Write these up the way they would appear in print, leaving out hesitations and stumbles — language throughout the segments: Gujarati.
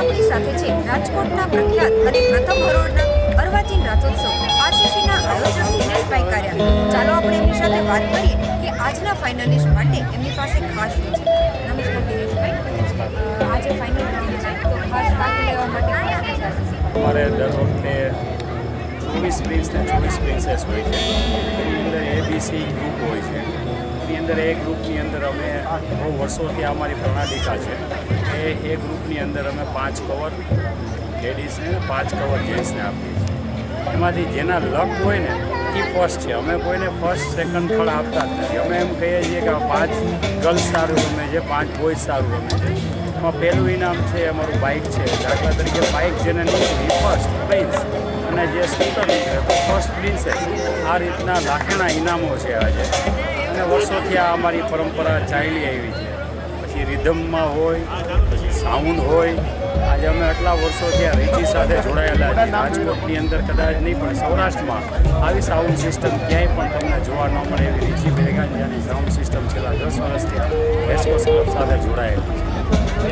આપણી સાથે છે રાજકોટના પ્રખ્યાત અને પ્રથમ હરોળના અર્વાચીન રાસોત્સવ આરસીસીના આયોજક દિનેશભાઈ કારિયા. ચાલો આપણે એમની સાથે વાત કરીએ કે આજના ફાઇનલિસ્ટ માટે એમની પાસે ખાસ શું છે. નમસ્કાર દિનેશભાઈ, આજે ફાઇનલ રાઉન્ડ છે તો ખાસ ભાગ લેવા માટે અમારે દર વખતે 24 પ્રિન્સ ને 24 પ્રિન્સેસ હોય છે. એની અંદર ABC ગ્રુપ હોય છે. એની અંદર એ ગ્રુપની અંદર અમે બહુ વર્ષોથી અમારી પ્રણાલિકા છે એ ગ્રુપની અંદર અમે 5 કવર લેડીઝને 5 કવર જેન્ટ્સને આપીએ છીએ. એમાંથી જેના લક હોય ને એ ફર્સ્ટ છે. અમે કોઈને ફર્સ્ટ સેકન્ડ થર્ડ આપતા જ નથી. અમે એમ કહીએ છીએ કે 5 ગર્લ્સ સારું ગમે છે, 5 બોયઝ સારું ગમે છે. એમાં પહેલું ઇનામ છે અમારું બાઇક છે. દાખલા તરીકે બાઇક જેને નીકળી ફર્સ્ટ પ્રિન્સ અને જે સ્કૂટર નીકળે તો ફર્સ્ટ પ્રિન્સેસ. આ રીતના લાખેના ઇનામો છે આજે. અને વર્ષોથી આ અમારી પરંપરા ચાલી આવી છે. પછી રિધમમાં હોય, પછી સાઉન્ડ હોય. આજે અમે આટલા વર્ષોથી આ રીતિ સાથે જોડાયેલા છીએ. રાજકોટની અંદર કદાચ નહીં પણ સૌરાષ્ટ્રમાં આવી સાઉન્ડ સિસ્ટમ ક્યાંય પણ તમને જોવા ન મળે એવી રીતિ ભેગાની સાઉન્ડ સિસ્ટમ છેલ્લા 10 વર્ષથી રેસકોર્સ ક્લબ સાથે જોડાયેલી છે.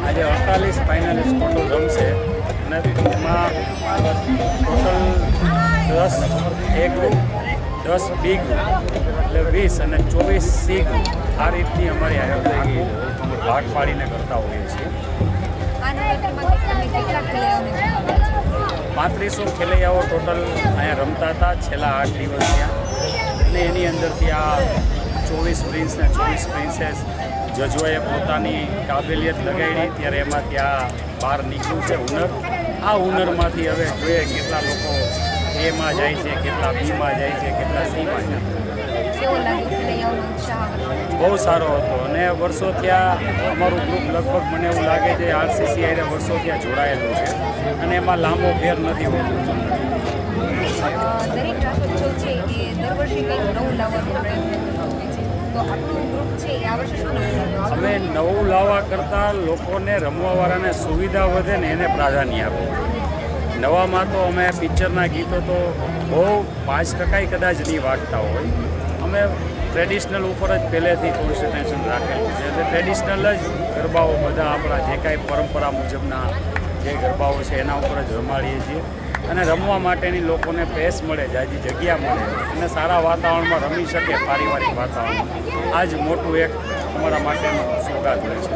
આજે 48 ફાઇનલિસ્ટ ટોટલ રમશે અને એમાં total 10 A group, 10 B group એટલે 20 અને 24 C ગ્રુપ. આ રીતની અમારી આયોજન ભાગ પાડીને કરતા હોઈએ છીએ. 3500 ખેલૈયાઓ ટોટલ અહીંયા રમતા હતા છેલ્લા 8 દિવસ ત્યાં. અને એની અંદરથી આ 24 પ્રિન્સ ને 24 પ્રિન્સેસ જજોએ પોતાની કાબેલિયત લગાડી ત્યારે એમાંથી આ બહાર નીકળ્યું છે હુનર. આ હુનરમાંથી હવે જોઈએ કેટલા લોકો એમાં જાય છે, કેટલા બીમાં જાય છે, કેટલા સીમાં જાય છે. બહુ સારો હતો અને વર્ષોથી અમારું ગ્રુપ લગભગ મને એવું લાગે છે આરસીસી આરે વર્ષોથી જોડાયેલું છે અને એમાં લાંબો ફેર નથી હોતો. દરેક રાસોત્સવ છે એ દર વર્ષે કંઈક નવું લાવવાનો પ્રયત્ન કરતો હોય છે, તો આપણું ગ્રુપ છે એ આ વર્ષે શું નવું લાવ્યું? અમે નવું લાવવા કરતાં લોકોને રમવાવાળાને સુવિધા વધે ને એને પ્રાધાન્ય આપીએ. નવામાં તો અમે પિક્ચરના ગીતો તો બહુ 5% કદાચ નહીં વાગતા હોય. અમે ટ્રેડિશનલ ઉપર જ પહેલેથી કોન્સન્ટ્રેશન રાખેલું છે. એટલે ટ્રેડિશનલ જ ગરબાઓ બધા આપણા જે કાંઈ પરંપરા મુજબના જે ગરબાઓ છે એના ઉપર જ રમાડીએ છીએ. અને રમવા માટેની લોકોને પેસ મળે, જાજી જગ્યા મળે અને સારા વાતાવરણમાં રમી શકે, પારિવારિક વાતાવરણમાં. આ જ મોટું એક અમારા માટેનું સોગાદ હોય છે.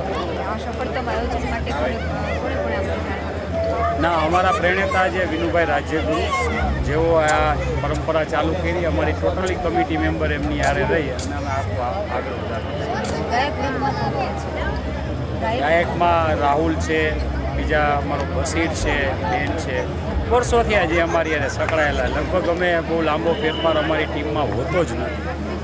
ના, અમારા પ્રેરણેતા જે વિનુભાઈ રાજ્યગુરુ જેઓ આ પરંપરા ચાલુ કરી, અમારી ટોટલી કમિટી મેમ્બર એમની યારે રહી અને અમે આગળ વધારીએ. ગાયકમાં રાહુલ છે, બીજા અમારો બસીર છે, બેન છે. વર્ષોથી આજે અમારી યારે સંકળાયેલા. લગભગ અમે બહુ લાંબો ફેરફાર અમારી ટીમમાં હોતો જ નથી.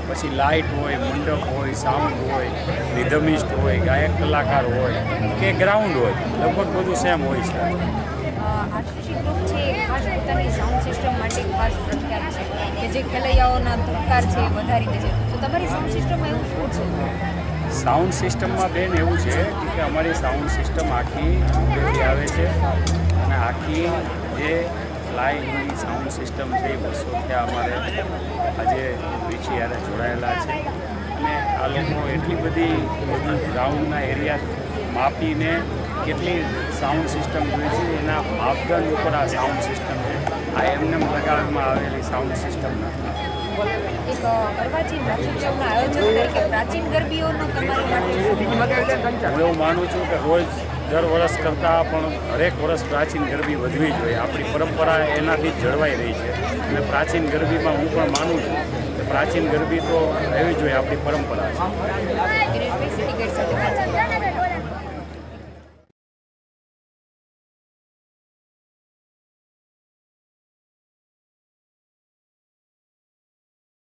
પછી લાઇટ હોય, મંડપ હોય, સાઉન્ડ હોય, રિધમિસ્ટ હોય, ગાયક કલાકાર હોય કે ગ્રાઉન્ડ હોય, લગભગ બધું સેમ હોય છે. આરસીસી ગ્રુપ છે ખાસ પોતાની સાઉન્ડ સિસ્ટમ માટે ખાસ પ્રખ્યાત છે કે જે ખેલૈયાઓના ધબકાર છે એ વધારી દે છે. તો તમારી સાઉન્ડ સિસ્ટમમાં એવું શું છે? સાઉન્ડ સિસ્ટમમાં બેન એવું છે કે અમારી સાઉન્ડ સિસ્ટમ આખી આવે છે અને આખી જે ફ્લાયની સાઉન્ડ સિસ્ટમ છે એ વર્ષોથી અમારે આજે રીચી યારે જોડાયેલા છે. અને આ લોકો એટલી બધી ગ્રાઉન્ડના એરિયા માપીને કેટલી સાઉન્ડ સિસ્ટમ હોય છે એના માપદંડ ઉપર આ સાઉન્ડ સિસ્ટમ છે. આ એમને લગાડવામાં આવેલી સાઉન્ડ સિસ્ટમ નથી. એક અર્વાચીન રાસોત્સવના આયોજક તરીકે પ્રાચીન ગરબીઓનો તમારી માટે હું એવું માનું છું કે રોજ દર વર્ષ કરતાં પણ હરેક વર્ષ પ્રાચીન ગરબી વધવી જોઈએ. આપણી પરંપરા એનાથી જ જળવાઈ રહી છે અને પ્રાચીન ગરબીમાં હું પણ માનું છું કે પ્રાચીન ગરબી તો રહેવી જોઈએ, આપણી પરંપરા છે.